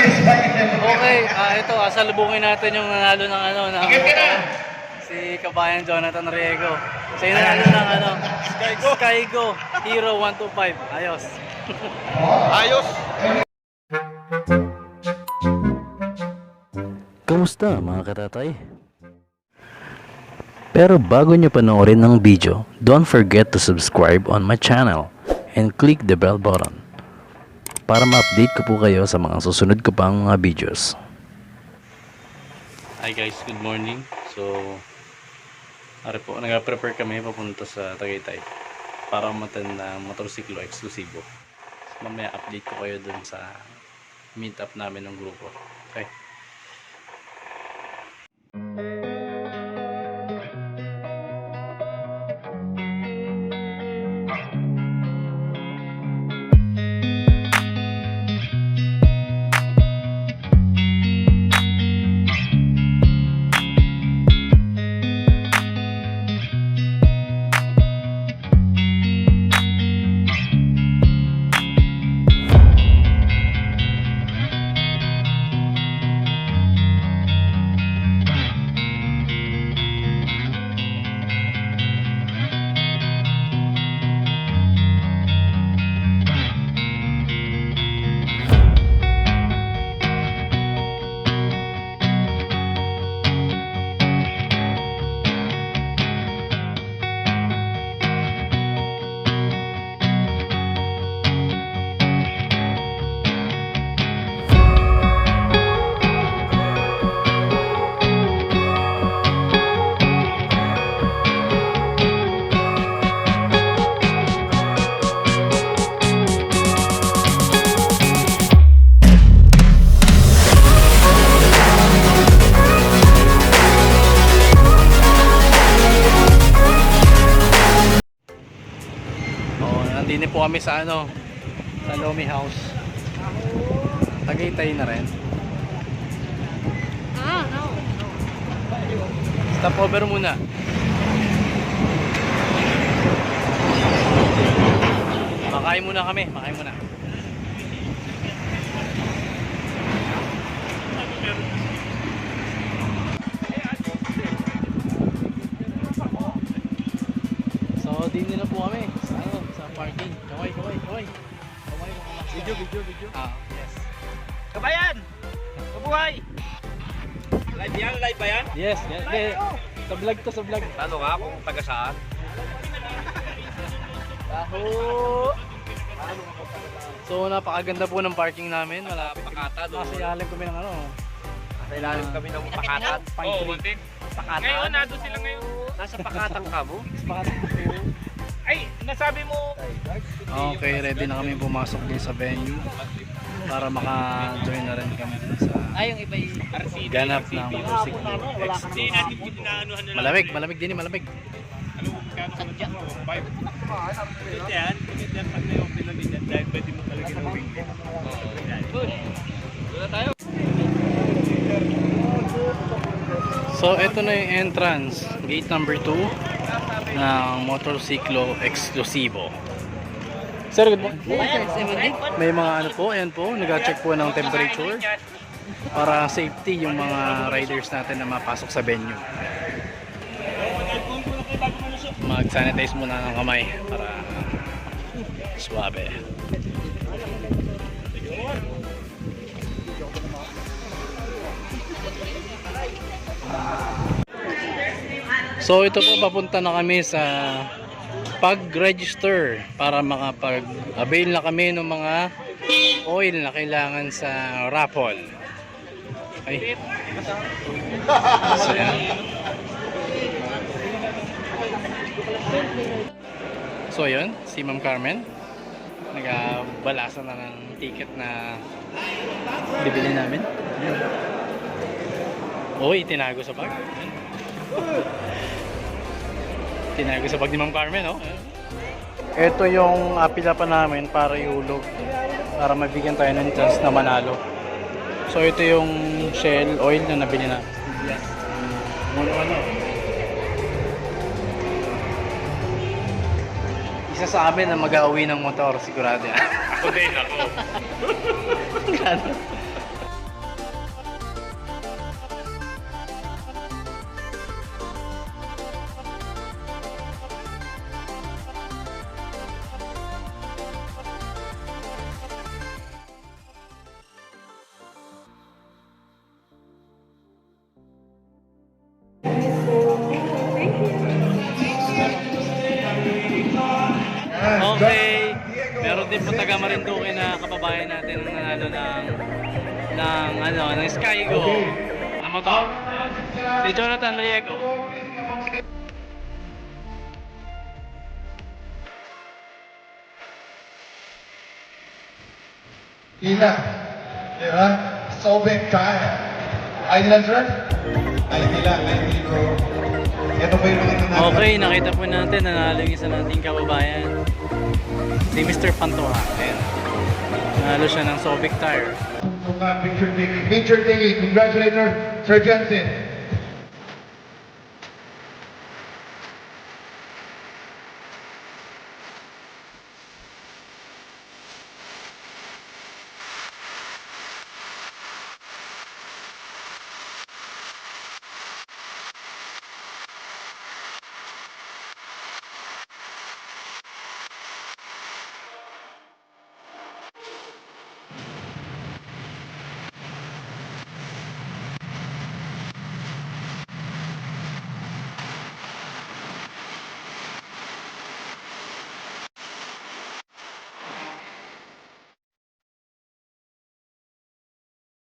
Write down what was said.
Okay, ito, salubungin natin yung nanalo ng si Kabayan Jonathan Riego. Siya yung nanalo ng Skygo Hero 125. Ayos. Ayos! Kamusta mga katatay? Pero bago nyo panoorin ng video, don't forget to subscribe on my channel and click the bell button para ma-update ko po kayo sa mga susunod ko pang mga videos. Hi guys, good morning. So, po, nag-prepare kami papunta sa Tagaytay para umattend ng motorsiklo eksklusibo. Mamaya update ko kayo dun sa meetup namin ng grupo. Okay. Nandini po kami sa sa Lomi House. Tagaytay na rin. Stop over muna. Makain muna kami, makain muna. So, din na po kami sa parking. Kaway. Video. Yes. Kabayan! Kabuhay! Live ba yan? Yes. Sa vlog to, sa vlog. Ano nga kung taga saan? So, napakaganda po ng parking namin. Malapit. Pakatan. Nasa ilalim kami ng Sa ilalim kami ng pakatan. Pakatan. Ngayon, nado sila ngayon. Nasa pakatan ka mo? Ay, nasabi mo. Okay, ready na kami pumasok din sa venue para maka-join na rin kami sa ganap ng motorsiklo exclusive. Malamig din. Malamig. Sadya. Yan, pag na-open na nila, dahil pwede mo talaga ng winglet. Wala tayo. So, ito na yung entrance, gate number 2 ng motorsiklo eksklusibo. Sir, good morning. May mga ayan po, nag-check po ng temperature para safety yung mga riders natin na mapasok sa venue. Mag-sanitize muna ng kamay para suwabe. So ito po, papunta na kami sa pag-register para makapag-avail na kami ng mga oil na kailangan sa raffle. Okay. So yan. So yun, si Ma'am Carmen nagbalasa na ng ticket na bibili namin. Uy, tinago sa bag. Tinago sa bag ni Ma'am Carmen, no? Ito yung apila pa namin para ihulog, para mabigyan tayo ng chance na manalo. So ito yung Shell oil na nabili na. Isa sa amin na mag-auwi ng motor, sigurado yan. Ako din, ako. po taga Marinduque na kababayan natin ang nanalo ng Skygo. Ano mo to? Si Jonathan Riego. Ina, di ba? Solving time. Ay nila, sir? Ay nila, bro. Ito po yung mga nanalo. Okay, nakita po natin nanalo yung isa nating kababayan. Si Mr. Pantoja. Ayan. Nanalo siya ng Sovic tire. Picture taking. Congratulations, Sir Jensen.